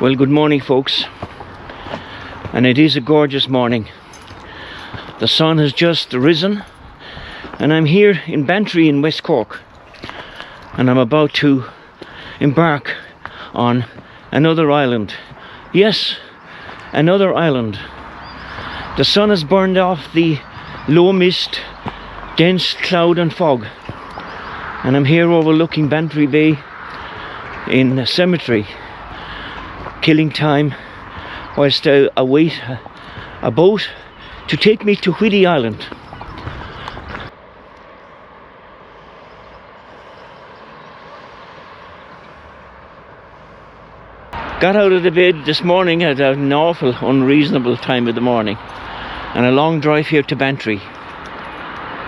Well, good morning, folks, and it is a gorgeous morning. The sun has just risen and I'm here in Bantry in West Cork, and I'm about to embark on another island. Yes, another island. The sun has burned off the low mist, dense cloud and fog, and I'm here overlooking Bantry Bay in a cemetery, killing time whilst I await a boat to take me to Whiddy Island. Got out of the bed this morning at an awful unreasonable time of the morning, and a long drive here to Bantry.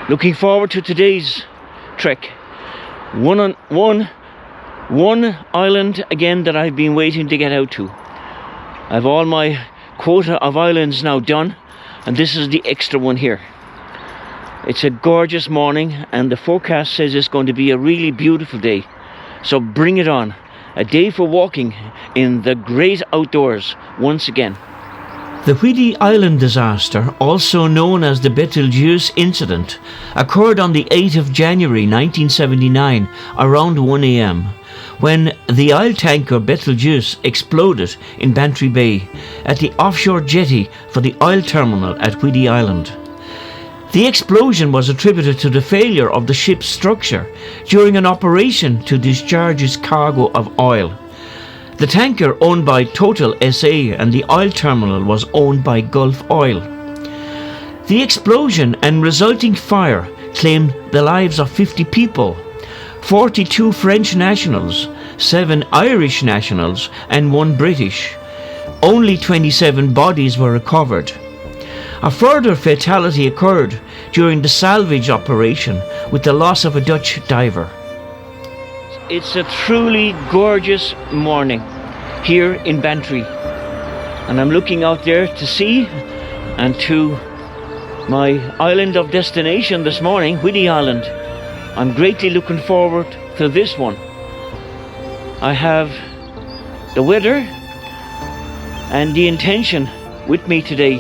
Looking forward to today's trek. One island again that I've been waiting to get out to. I've all my quota of islands now done, and this is the extra one here. It's a gorgeous morning and the forecast says it's going to be a really beautiful day. So bring it on. A day for walking in the great outdoors once again. The Whiddy Island disaster, also known as the Betelgeuse incident, occurred on the 8th of January 1979 around 1 a.m. when the oil tanker Betelgeuse exploded in Bantry Bay at the offshore jetty for the oil terminal at Whiddy Island. The explosion was attributed to the failure of the ship's structure during an operation to discharge its cargo of oil. The tanker, owned by Total SA, and the oil terminal was owned by Gulf Oil. The explosion and resulting fire claimed the lives of 50 people, 42 French nationals, 7 Irish nationals and 1 British. Only 27 bodies were recovered. A further fatality occurred during the salvage operation with the loss of a Dutch diver. It's a truly gorgeous morning here in Bantry, and I'm looking out there to sea and to my island of destination this morning, Whiddy Island. I'm greatly looking forward to this one. I have the weather and the intention with me today,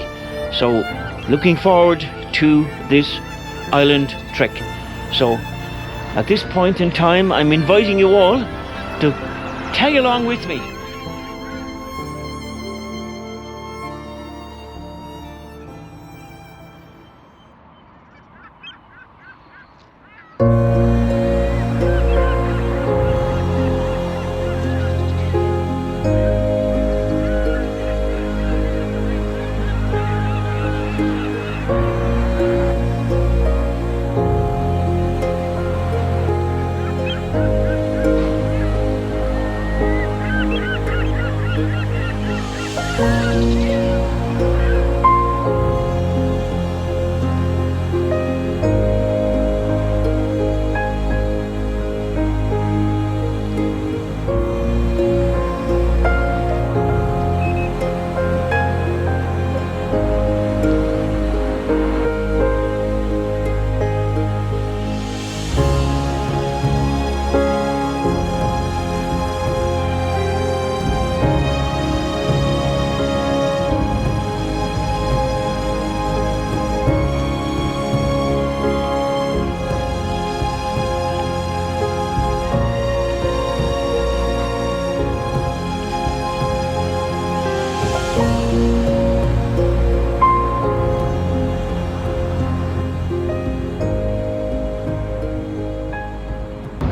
so looking forward to this island trek. So at this point in time, I'm inviting you all to tag along with me.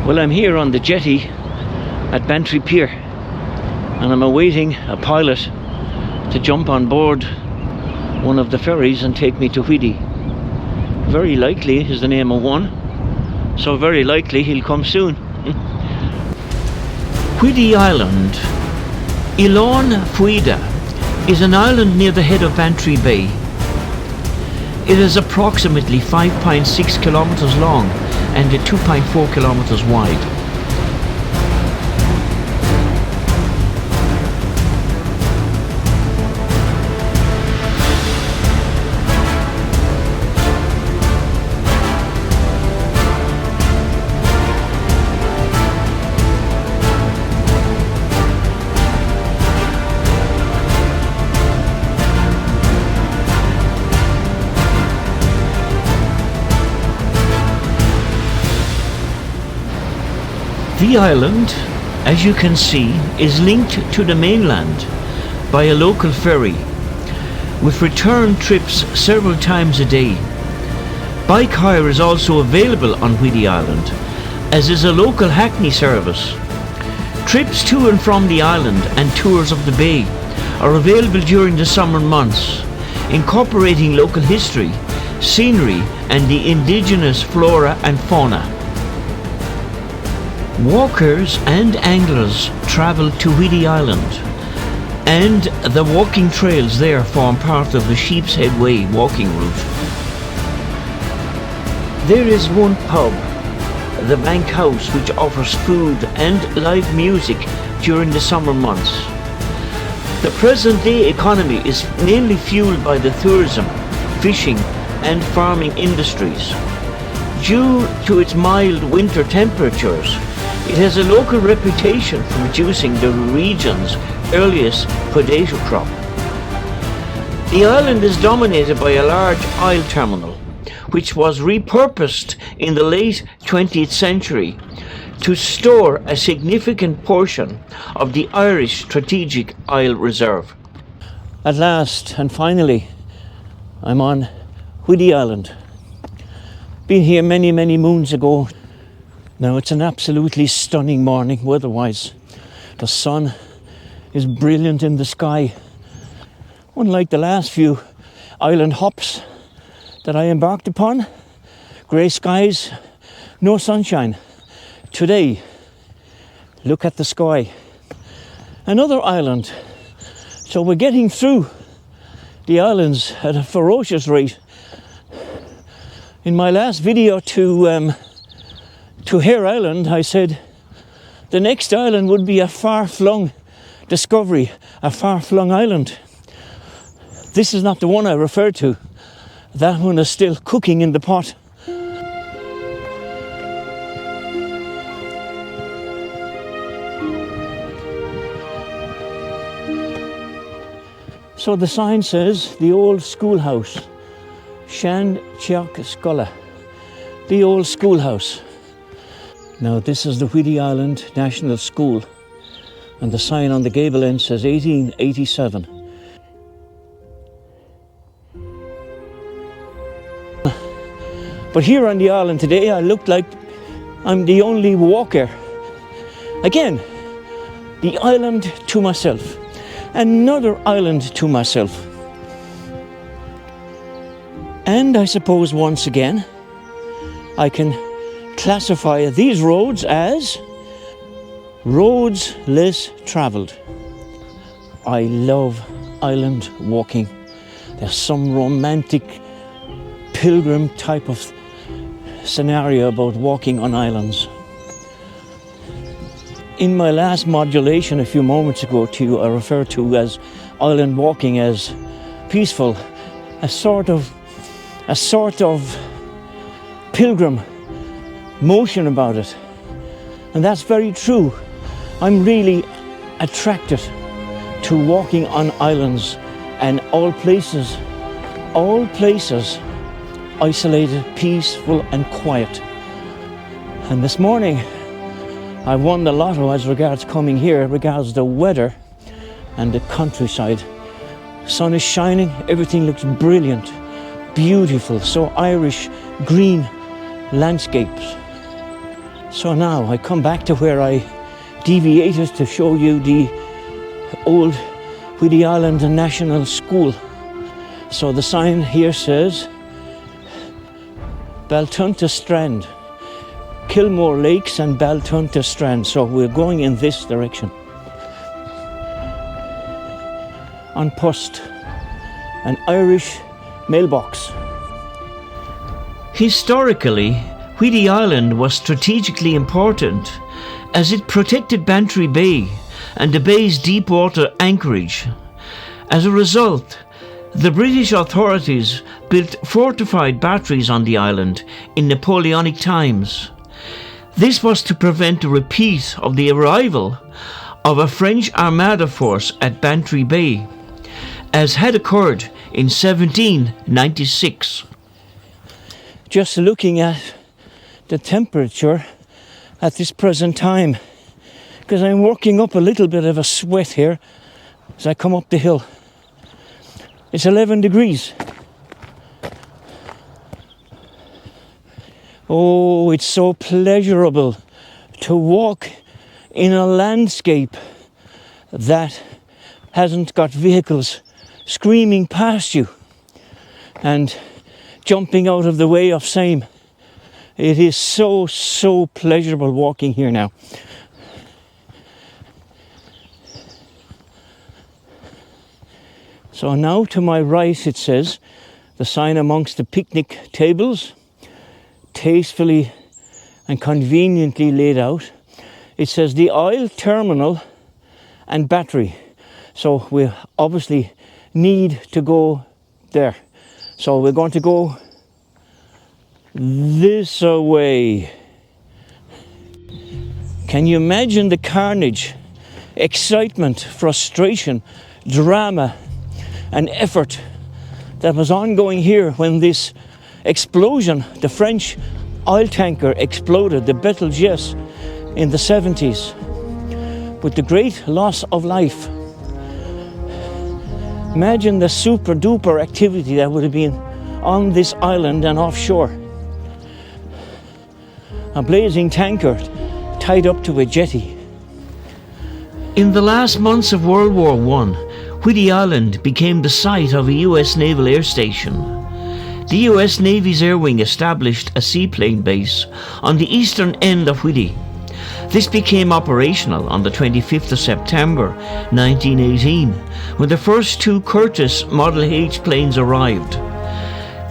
Well, I'm here on the jetty at Bantry Pier, and I'm awaiting a pilot to jump on board one of the ferries and take me to Whiddy. Very likely is the name of one, so very likely he'll come soon. Whiddy Island, Ilon Fuida, is an island near the head of Bantry Bay. It is approximately 5.6 kilometers long and 2.4 kilometers wide. The island, as you can see, is linked to the mainland by a local ferry, with return trips several times a day. Bike hire is also available on Whiddy Island, as is a local hackney service. Trips to and from the island and tours of the bay are available during the summer months, incorporating local history, scenery and the indigenous flora and fauna. Walkers and anglers travel to Whiddy Island, and the walking trails there form part of the Sheep's Head Way walking route. There is one pub, the Bank House, which offers food and live music during the summer months. The present day economy is mainly fueled by the tourism, fishing and farming industries. Due to its mild winter temperatures, it has a local reputation for producing the region's earliest potato crop. The island is dominated by a large oil terminal, which was repurposed in the late 20th century to store a significant portion of the Irish Strategic Oil Reserve. At last and finally, I'm on Whiddy Island. Been here many moons ago. Now it's an absolutely stunning morning weather-wise. The sun is brilliant in the sky. Unlike the last few island hops that I embarked upon, grey skies, no sunshine. Today, look at the sky. Another island. So we're getting through the islands at a ferocious rate. In my last video to Hare Island, I said the next island would be a far-flung discovery, a far-flung island. This is not the one I referred to. That one is still cooking in the pot. So the sign says the old schoolhouse, Shan Cheock Scola, the old schoolhouse. Now this is the Whiddy Island National School, and the sign on the gable end says 1887. But here on the island today, I look like I'm the only walker. Again, the island to myself. Another island to myself. And I suppose once again, I can classify these roads as roads less travelled. I love island walking. There's some romantic pilgrim type of scenario about walking on islands. In my last modulation a few moments ago to you, I referred to as island walking as peaceful, a sort of pilgrim motion about it. And that's very true. I'm really attracted to walking on islands, and all places isolated, peaceful and quiet. And this morning I won the lotto as regards coming here, regards the weather and the countryside. Sun is shining, everything looks brilliant, beautiful, so Irish green landscapes. So now I come back to where I deviated to show you the old Whiddy Island National School. So the sign here says Baltunta Strand, Kilmore Lakes and Baltunta Strand. So we're going in this direction. On post, an Irish mailbox. Historically, Whiddy Island was strategically important as it protected Bantry Bay and the bay's deep water anchorage. As a result, the British authorities built fortified batteries on the island in Napoleonic times. This was to prevent a repeat of the arrival of a French Armada force at Bantry Bay, as had occurred in 1796. Just looking at the temperature at this present time, because I'm working up a little bit of a sweat here as I come up the hill. It's 11 degrees. Oh, it's so pleasurable to walk in a landscape that hasn't got vehicles screaming past you and jumping out of the way of same. It is so pleasurable walking here now. So now to my right it says, the sign amongst the picnic tables, tastefully and conveniently laid out. It says the oil terminal and battery. So we obviously need to go there. So we're going to go this way. Can you imagine the carnage, excitement, frustration, drama and effort that was ongoing here when this explosion, the French oil tanker exploded, the Betelgeuse, in the 70s, with the great loss of life. Imagine the super duper activity that would have been on this island and offshore. A blazing tanker tied up to a jetty. In the last months of World War I, Whiddy Island became the site of a US Naval air station. The US Navy's Air Wing established a seaplane base on the eastern end of Whiddy. This became operational on the 25th of September 1918, when the first two Curtiss Model H planes arrived.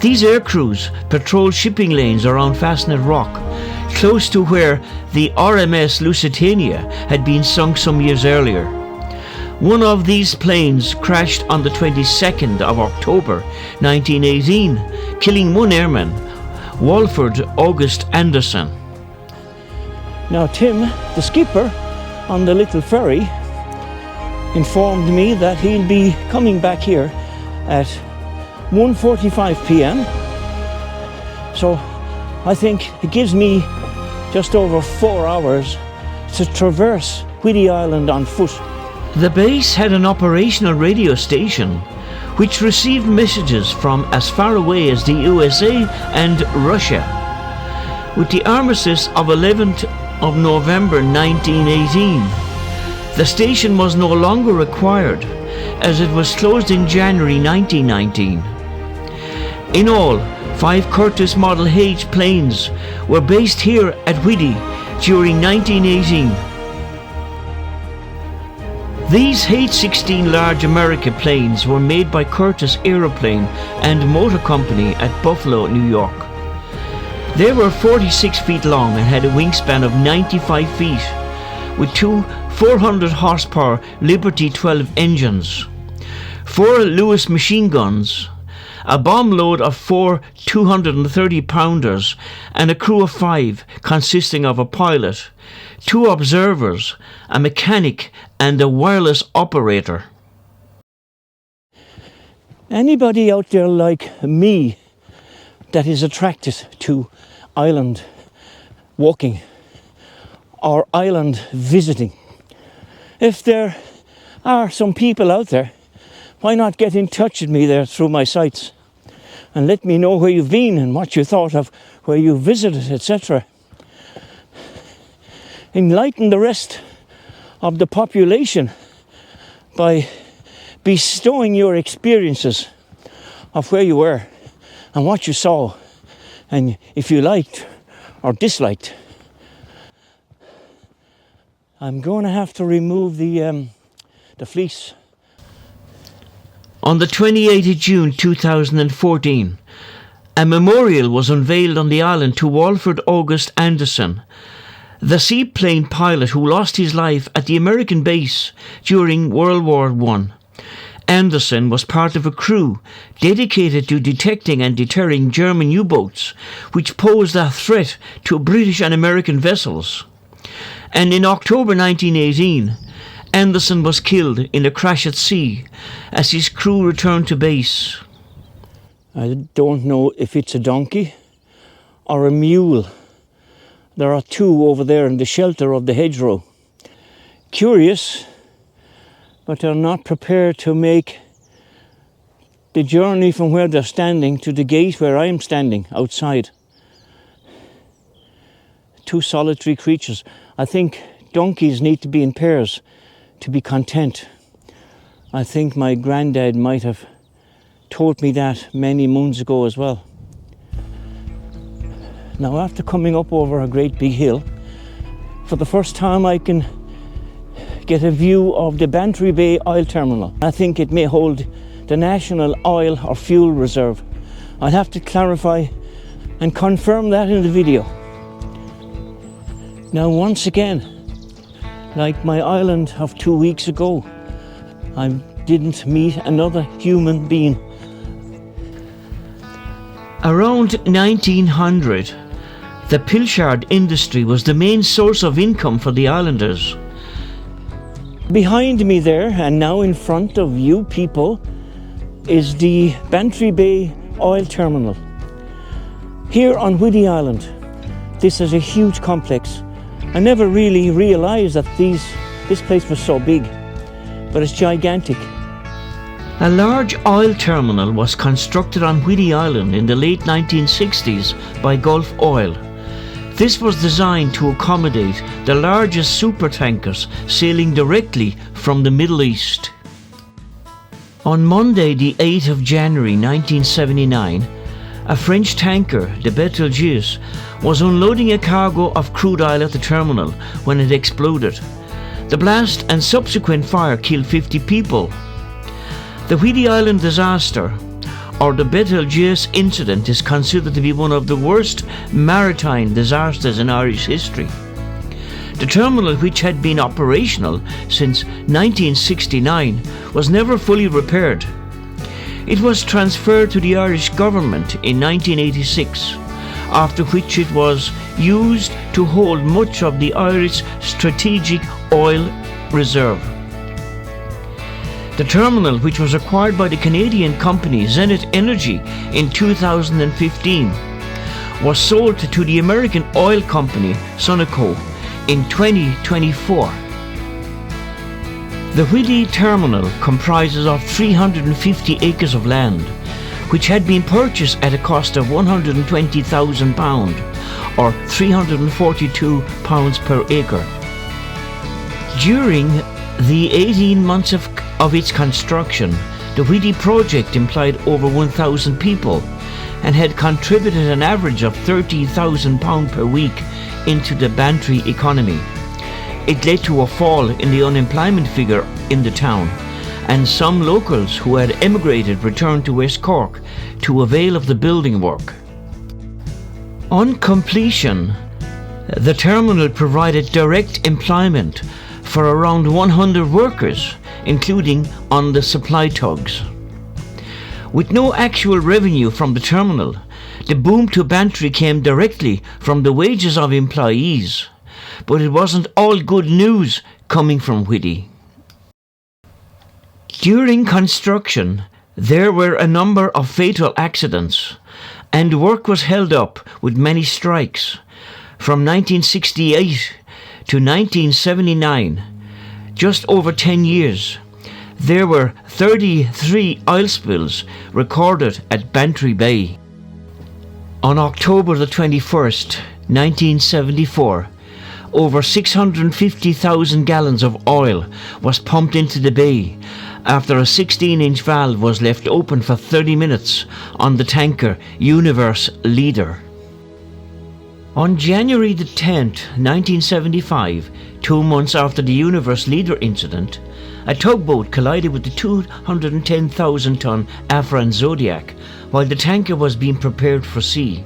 These air crews patrolled shipping lanes around Fastnet Rock, close to where the RMS Lusitania had been sunk some years earlier. One of these planes crashed on the 22nd of October 1918, killing one airman, Walford August Anderson. Now Tim, the skipper on the little ferry, informed me that he'll be coming back here at 1:45 p.m. So I think it gives me just over 4 hours to traverse Whiddy Island on foot. The base had an operational radio station which received messages from as far away as the USA and Russia. With the armistice of 11th of November 1918, the station was no longer required as it was closed in January 1919. In all, 5 Curtiss Model H planes were based here at Whiddy during 1918. These H-16 large American planes were made by Curtiss Aeroplane and Motor Company at Buffalo, New York. They were 46 feet long and had a wingspan of 95 feet, with two 400 horsepower Liberty 12 engines, 4 Lewis machine guns, a bomb load of 4 230-pounders, and a crew of 5 consisting of a pilot, 2 observers, a mechanic, and a wireless operator. Anybody out there like me that is attracted to island walking or island visiting, if there are some people out there, why not get in touch with me there through my sites and let me know where you've been and what you thought of where you visited, etc. Enlighten the rest of the population by bestowing your experiences of where you were and what you saw, and if you liked or disliked. I'm going to have to remove the fleece. On the 28th of June 2014, a memorial was unveiled on the island to Walford August Anderson, the seaplane pilot who lost his life at the American base during World War I. Anderson was part of a crew dedicated to detecting and deterring German U-boats, which posed a threat to British and American vessels. And in October 1918, Anderson was killed in a crash at sea as his crew returned to base. I don't know if it's a donkey or a mule There are two over there in the shelter of the hedgerow. Curious, but they're not prepared to make the journey from where they're standing to the gate where I'm standing outside. Two solitary creatures. I think donkeys need to be in pairs to be content. I think my granddad might have told me that many moons ago as well. Now, after coming up over a great big hill, for the first time I can get a view of the Bantry Bay oil terminal. I think it may hold the national oil or fuel reserve. I'll have to clarify and confirm that in the video. Now, once again, like my island of 2 weeks ago, I didn't meet another human being. Around 1900, the pilchard industry was the main source of income for the islanders. Behind me there, and now in front of you people, is the Bantry Bay oil terminal. Here on Whiddy Island, this is a huge complex. I never really realized that this place was so big, but it's gigantic. A large oil terminal was constructed on Whiddy Island in the late 1960s by Gulf Oil. This was designed to accommodate the largest supertankers sailing directly from the Middle East. On Monday, the 8th of January 1979, a French tanker, the Betelgeuse, was unloading a cargo of crude oil at the terminal when it exploded. The blast and subsequent fire killed 50 people. The Whiddy Island disaster, or the Betelgeuse incident, is considered to be one of the worst maritime disasters in Irish history. The terminal, which had been operational since 1969, was never fully repaired. It was transferred to the Irish government in 1986, after which it was used to hold much of the Irish strategic oil reserve. The terminal, which was acquired by the Canadian company Zenith Energy in 2015, was sold to the American oil company Sunoco in 2024. The Whiddy terminal comprises of 350 acres of land, which had been purchased at a cost of £120,000 or £342 per acre. During the 18 months of its construction, the Whiddy project employed over 1,000 people and had contributed an average of £30,000 per week into the Bantry economy. It led to a fall in the unemployment figure in the town, and some locals who had emigrated returned to West Cork to avail of the building work. On completion, the terminal provided direct employment for around 100 workers, including on the supply tugs. With no actual revenue from the terminal, the boom to Bantry came directly from the wages of employees, but it wasn't all good news coming from Whiddy. During construction, there were a number of fatal accidents, and work was held up with many strikes. From 1968 to 1979, just over 10 years, there were 33 oil spills recorded at Bantry Bay. On October the 21st, 1974, over 650,000 gallons of oil was pumped into the bay after a 16-inch valve was left open for 30 minutes on the tanker Universe Leader. On January the 10th, 1975, 2 months after the Universe Leader incident, a tugboat collided with the 210,000-ton Afran Zodiac while the tanker was being prepared for sea.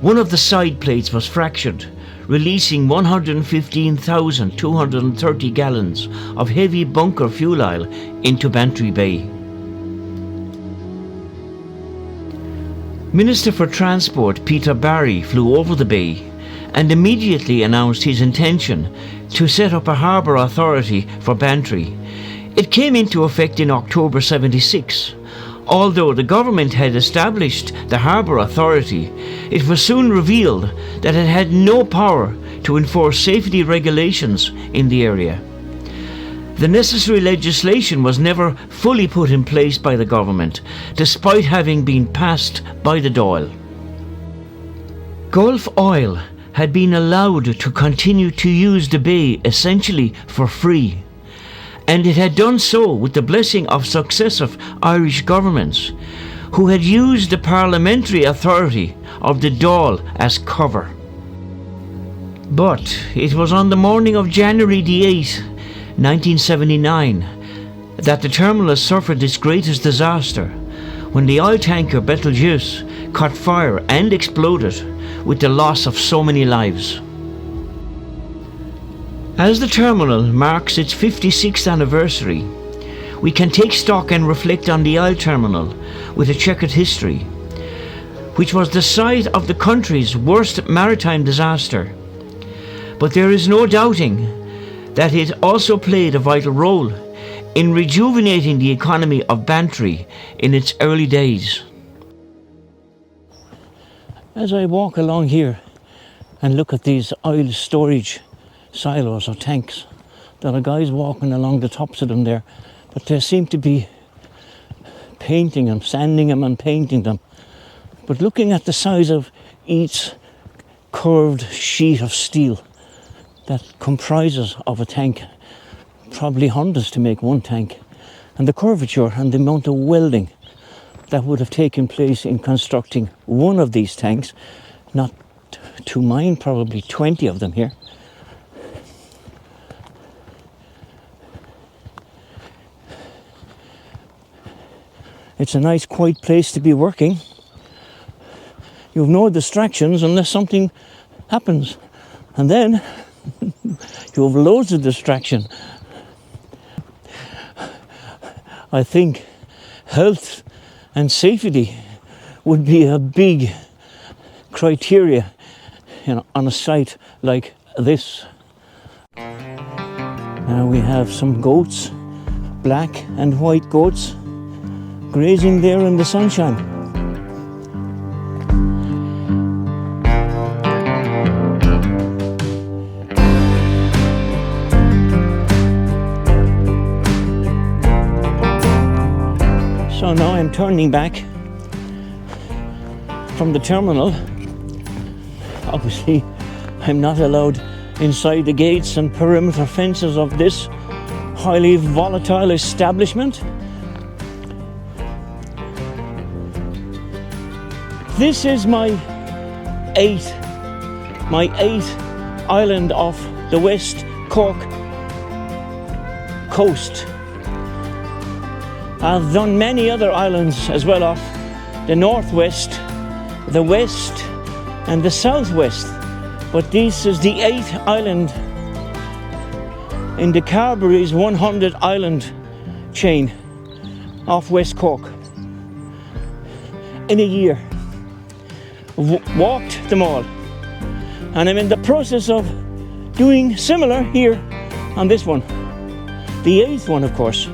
One of the side plates was fractured, releasing 115,230 gallons of heavy bunker fuel oil into Bantry Bay. Minister for Transport Peter Barry flew over the bay and immediately announced his intention to set up a harbour authority for Bantry. It came into effect in October '76. Although the government had established the harbour authority, it was soon revealed that it had no power to enforce safety regulations in the area. The necessary legislation was never fully put in place by the government, despite having been passed by the Dáil. Gulf Oil had been allowed to continue to use the bay essentially for free, and it had done so with the blessing of successive Irish governments, who had used the parliamentary authority of the Dáil as cover. But it was on the morning of January the 8th, 1979, that the terminal suffered its greatest disaster, when the oil tanker Betelgeuse caught fire and exploded, with the loss of so many lives. As the terminal marks its 56th anniversary, we can take stock and reflect on the oil terminal with a checkered history, which was the site of the country's worst maritime disaster. But there is no doubting that it also played a vital role in rejuvenating the economy of Bantry in its early days. As I walk along here and look at these oil storage silos or tanks, there are guys walking along the tops of them there, but they seem to be painting them, sanding them and painting them. But looking at the size of each curved sheet of steel that comprises of a tank, probably hundreds to make one tank, and the curvature and the amount of welding that would have taken place in constructing one of these tanks, not to mine, probably 20 of them here. It's a nice quiet place to be working. You have no distractions unless something happens, and then you have loads of distraction. I think health and safety would be a big criteria, on a site like this. Now we have some goats, black and white goats, grazing there in the sunshine. So now I'm turning back from the terminal. Obviously, I'm not allowed inside the gates and perimeter fences of this highly volatile establishment. This is my eighth island off the West Cork coast. I've done many other islands as well off the northwest, the west and the southwest, but this is the 8th island in the Carberry's 100 island chain off West Cork. In a year, walked them all, and I'm in the process of doing similar here on this one, the 8th one, of course.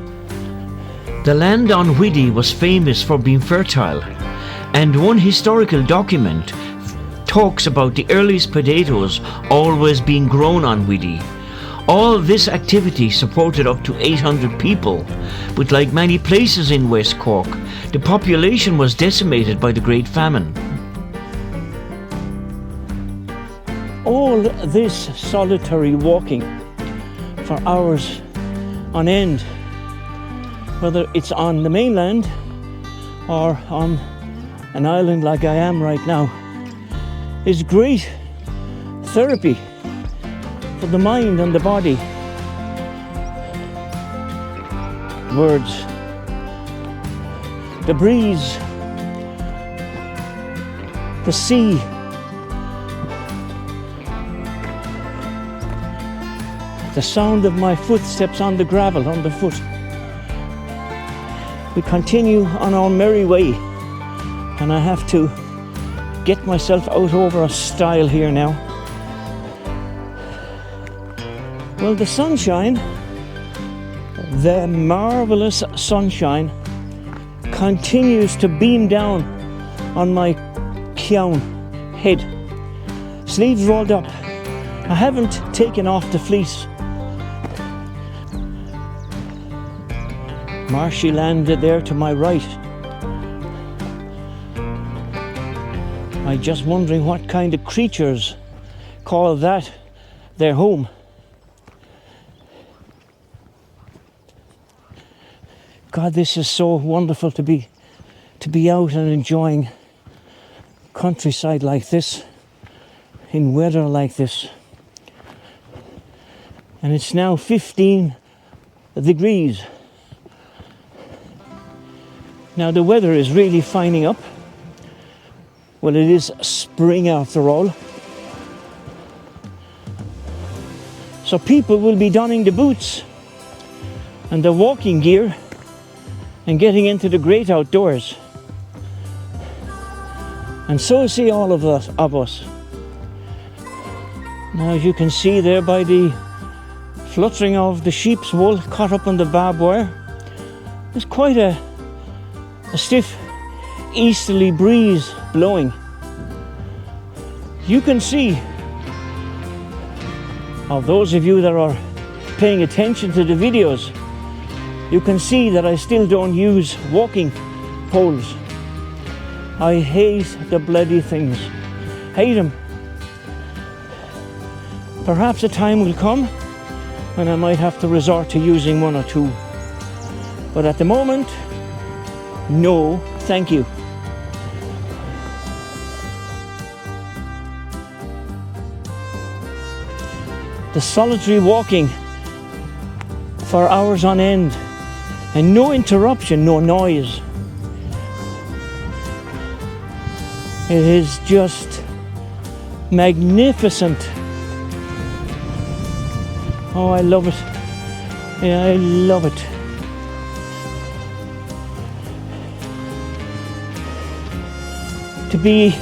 The land on Whiddy was famous for being fertile, and one historical document talks about the earliest potatoes always being grown on Whiddy. All this activity supported up to 800 people, but like many places in West Cork, the population was decimated by the Great Famine. All this solitary walking for hours on end, whether it's on the mainland or on an island like I am right now, is great therapy for the mind and the body. Words, the breeze, the sea, the sound of my footsteps on the gravel underfoot. We continue on our merry way, and I have to get myself out over a stile here now. Well, the sunshine, the marvellous sunshine, continues to beam down on my Keown head. Sleeves rolled up. I haven't taken off the fleece. Marshy land there to my right. I'm just wondering what kind of creatures call that their home. God, this is so wonderful to be out and enjoying countryside like this, in weather like this. And it's now 15 degrees. Now the weather is really fining up. Well, it is spring after all. So people will be donning the boots and the walking gear and getting into the great outdoors. And so see all of us. Now, as you can see there by the fluttering of the sheep's wool caught up on the barbed wire, there's quite a stiff easterly breeze blowing. You can see, of those of you that are paying attention to the videos, you can see that I still don't use walking poles. I hate the bloody things. Hate them. Perhaps a time will come when I might have to resort to using one or two. But at the moment, no, thank you. The solitary walking for hours on end and no interruption, no noise. It is just magnificent. Oh, I love it. Yeah, I love it. To be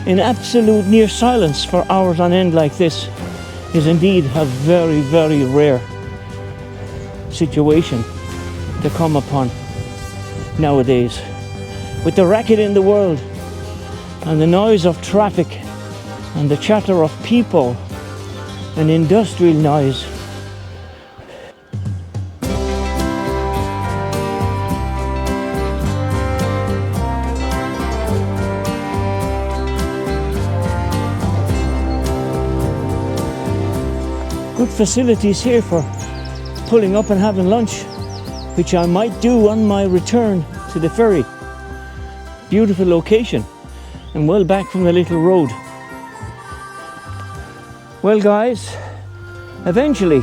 in absolute near silence for hours on end like this is indeed a very, very rare situation to come upon nowadays. With the racket in the world and the noise of traffic and the chatter of people and industrial noise, good facilities here for pulling up and having lunch, which I might do on my return to the ferry. Beautiful location and well back from the little road. Well guys, eventually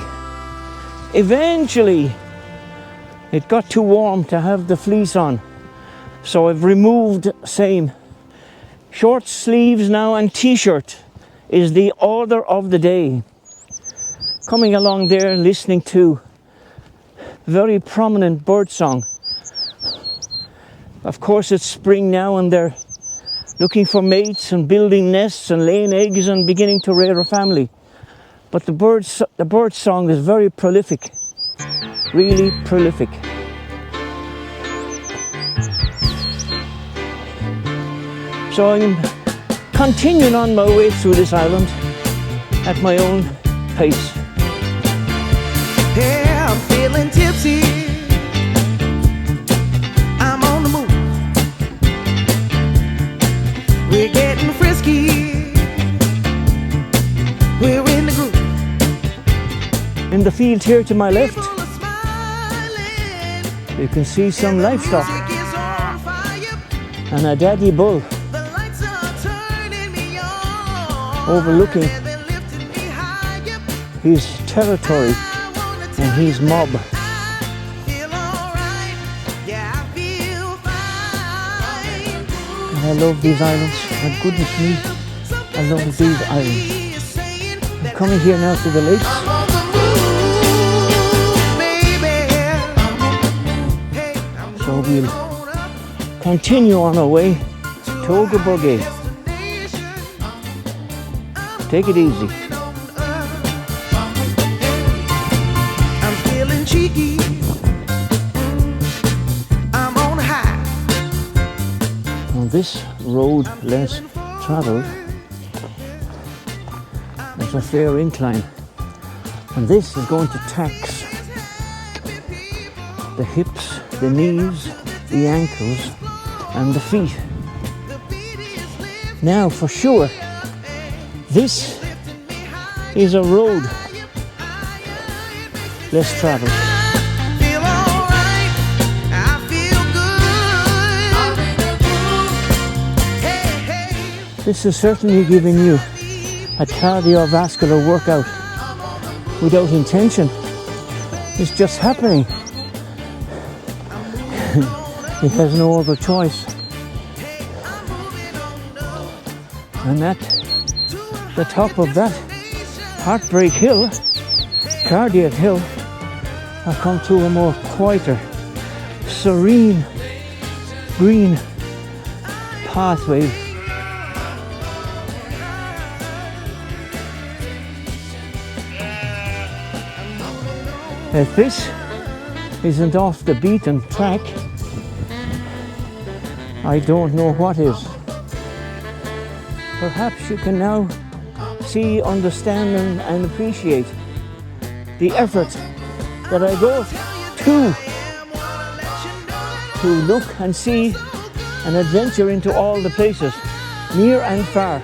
it got too warm to have the fleece on, so I've removed same. Short sleeves now and t-shirt is the order of the day. Coming along there listening to very prominent bird song. Of course it's spring now and they're looking for mates and building nests and laying eggs and beginning to rear a family. But the bird song is very prolific, really prolific. So I'm continuing on my way through this island at my own pace. Yeah, I'm feeling tipsy. I'm on the move. We're getting frisky. We're in the groove. In the field here to my left, you can see some livestock and a daddy bull overlooking his territory and his mob. And I love these islands. My goodness me, I love these islands. I'm coming here now to the lakes. So we'll continue on our way to Ogoboge. Take it easy. I'm feeling cheeky. I'm on high. this road less travelled, there's a fair incline, and this is going to tax the hips, the knees, the ankles and the feet. Now for sure, this is a road less travelled. Feel alright, I feel good. Hey, hey. This is certainly giving you a cardiovascular workout without intention. It's just happening. It has no other choice. And at the top of that heartbreak hill, cardiac hill, I come to a more quieter, serene, green pathway. If this isn't off the beaten track, I don't know what is. Perhaps you can now see, understand and appreciate the effort that I go to look and see and adventure into all the places, near and far,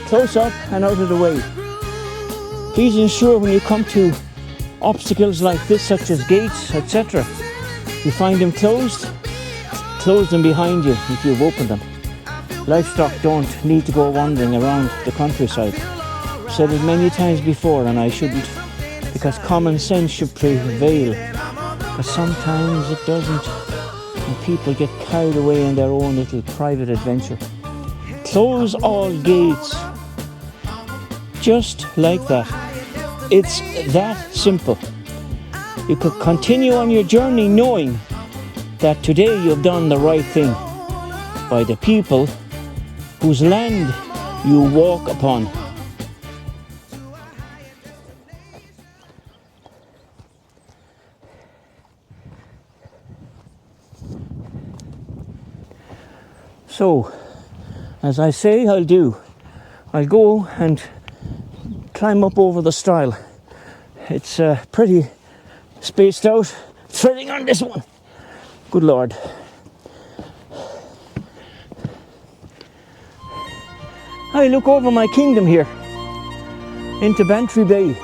close up and out of the way. Please ensure when you come to obstacles like this, such as gates, etc., you find them closed, close them behind you if you've opened them. Livestock don't need to go wandering around the countryside. I've said it many times before, and I shouldn't, because common sense should prevail. But sometimes it doesn't, and people get carried away in their own little private adventure. Close all gates. Just like that. It's that simple. You could continue on your journey knowing that today you've done the right thing by the people whose land you walk upon. So, as I say I'll do, I'll go and climb up over the stile. It's pretty spaced out, threading on this one. Good Lord. I look over my kingdom here into Bantry Bay,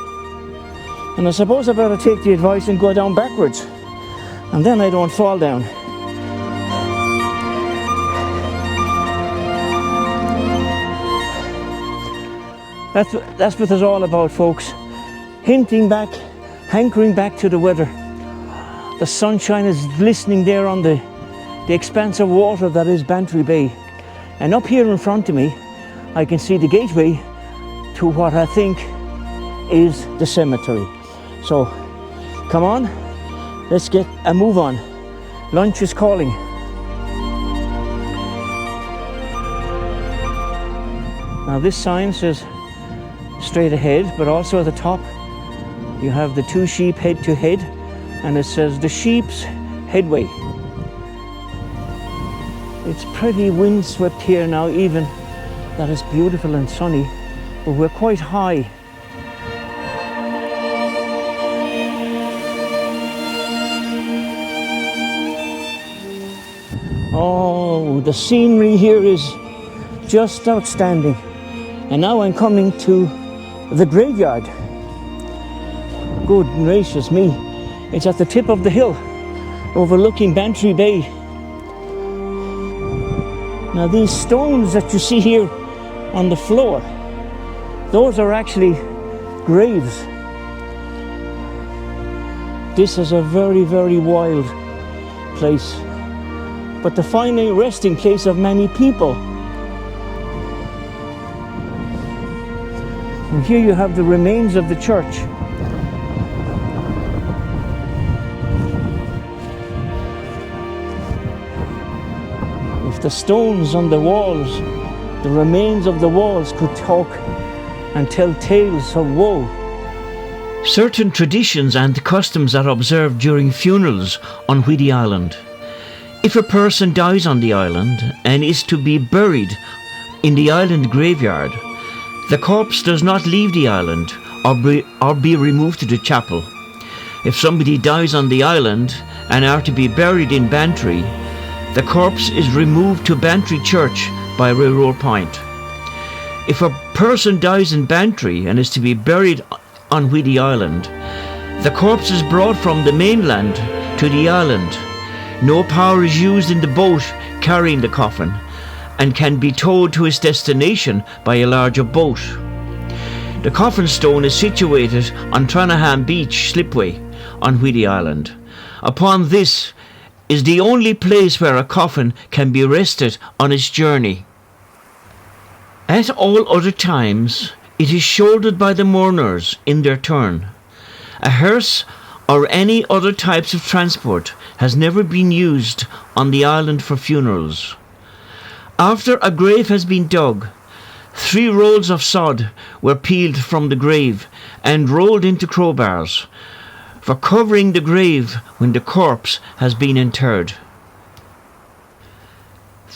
and I suppose I better take the advice and go down backwards, and then I don't fall down. That's what it's all about, folks. Hinting back, hankering back to the weather. The sunshine is glistening there on the expanse of water that is Bantry Bay. And up here in front of me, I can see the gateway to what I think is the cemetery. So, come on, let's get a move on. Lunch is calling. Now this sign says straight ahead, but also at the top you have the two sheep head to head, and it says the sheep's headway. It's pretty windswept here now, even that it's beautiful and sunny, but we're quite high. Oh, the scenery here is just outstanding. And now I'm coming to the graveyard. Good gracious me. It's at the tip of the hill, overlooking Bantry Bay. Now these stones that you see here on the floor, those are actually graves. This is a very, very wild place, but the final resting place of many people. And here you have the remains of the church. If the stones on the walls, the remains of the walls could talk and tell tales of woe. Certain traditions and customs are observed during funerals on Whiddy Island. If a person dies on the island and is to be buried in the island graveyard, the corpse does not leave the island or be removed to the chapel. If somebody dies on the island and are to be buried in Bantry, the corpse is removed to Bantry Church by Railroad Point. If a person dies in Bantry and is to be buried on Whiddy Island, the corpse is brought from the mainland to the island. No power is used in the boat carrying the coffin and can be towed to its destination by a larger boat. The coffin stone is situated on Tranaham Beach slipway on Whiddy Island. Upon this is the only place where a coffin can be rested on its journey. At all other times, it is shouldered by the mourners in their turn. A hearse or any other types of transport has never been used on the island for funerals. After a grave has been dug, 3 rolls of sod were peeled from the grave and rolled into crowbars for covering the grave when the corpse has been interred.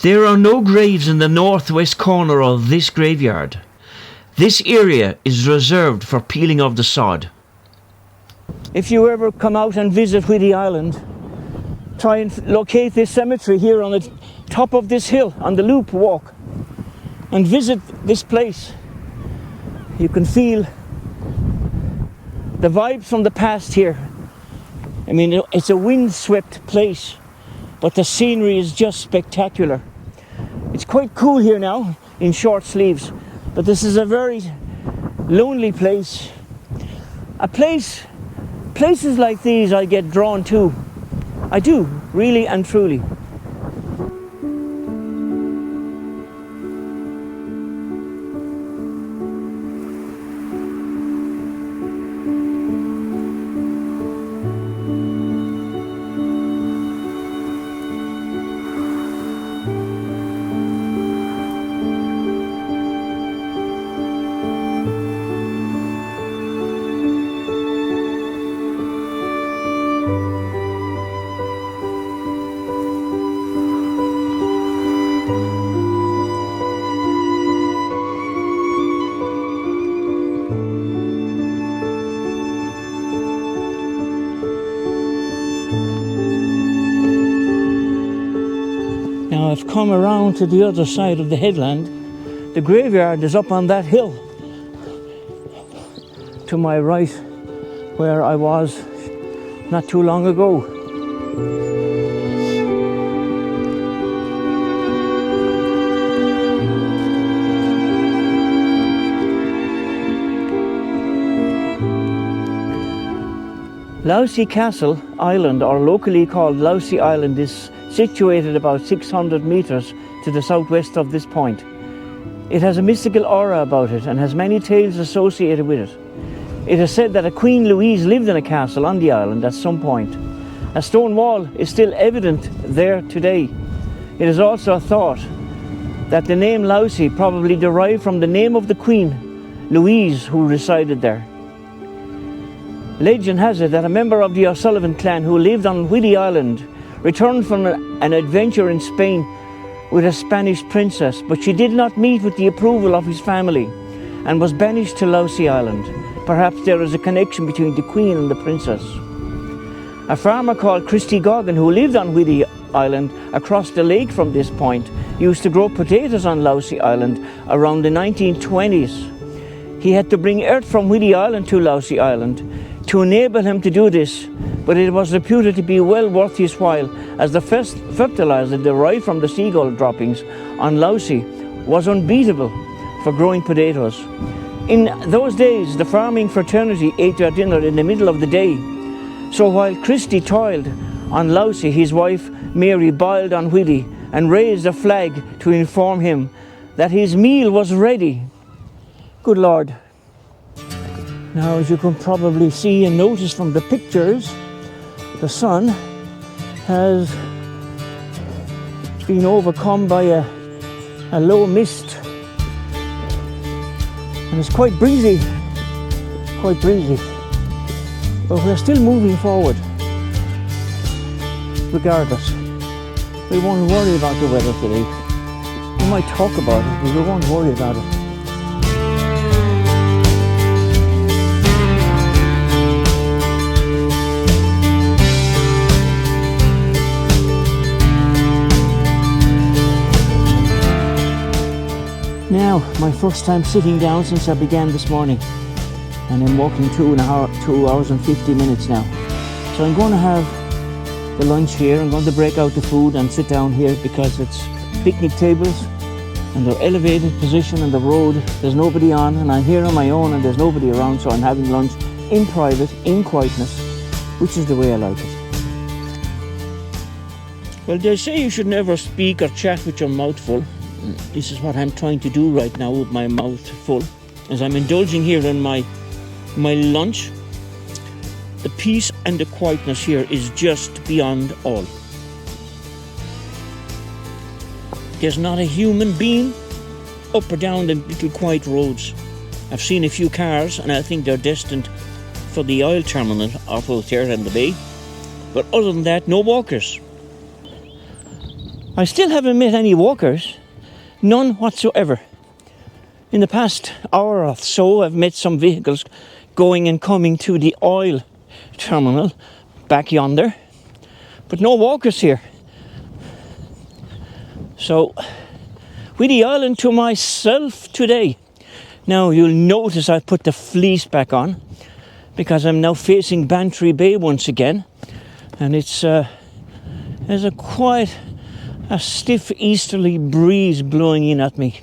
There are no graves in the northwest corner of this graveyard. This area is reserved for peeling of the sod. If you ever come out and visit Whiddy Island, try and locate this cemetery here on the top of this hill on the loop walk and visit this place. You can feel the vibes from the past here. I mean, it's a wind-swept place, but the scenery is just spectacular. It's quite cool here now in short sleeves, but this is a very lonely place. Places like these I get drawn to. I do, really and truly. Now I've come around to the other side of the headland. The graveyard is up on that hill to my right, where I was not too long ago. Lousy Castle Island, or locally called Lousy Island, is situated about 600 metres to the southwest of this point. It has a mystical aura about it and has many tales associated with it. It is said that a Queen Louise lived in a castle on the island at some point. A stone wall is still evident there today. It is also thought that the name Lousy probably derived from the name of the Queen Louise who resided there. Legend has it that a member of the O'Sullivan clan who lived on Whiddy Island returned from an adventure in Spain with a Spanish princess, but she did not meet with the approval of his family and was banished to Lousy Island. Perhaps there is a connection between the Queen and the princess. A farmer called Christy Goggin, who lived on Whiddy Island across the lake from this point, used to grow potatoes on Lousy Island around the 1920s. He had to bring earth from Whiddy Island to Lousy Island to enable him to do this, but it was reputed to be well worth his while, as the first fertilizer derived from the seagull droppings on Lousy was unbeatable for growing potatoes. In those days, the farming fraternity ate their dinner in the middle of the day. So while Christy toiled on Lousy, his wife Mary boiled on Whiddy and raised a flag to inform him that his meal was ready. Good Lord. Now, as you can probably see and notice from the pictures, the sun has been overcome by a low mist, and it's quite breezy, but we're still moving forward regardless. We won't worry about the weather today. We might talk about it, but we won't worry about it. Now, my first time sitting down since I began this morning, and I'm walking 2 hours and 50 minutes now. So I'm going to have the lunch here. I'm going to break out the food and sit down here because it's picnic tables and they're elevated position on the road. There's nobody on, and I'm here on my own and there's nobody around, so I'm having lunch in private, in quietness, which is the way I like it. Well, they say you should never speak or chat with your mouth full. This is what I'm trying to do right now with my mouth full, as I'm indulging here in my lunch. The peace and the quietness here is just beyond all. There's not a human being up or down the little quiet roads. I've seen a few cars and I think they're destined for the oil terminal off out there in the bay. But other than that, no walkers. I still haven't met any walkers. None whatsoever. In the past hour or so, I've met some vehicles going and coming to the oil terminal back yonder, but no walkers here. So, Whiddy Island to myself today. Now you'll notice I put the fleece back on because I'm now facing Bantry Bay once again, and it's there's a stiff easterly breeze blowing in at me.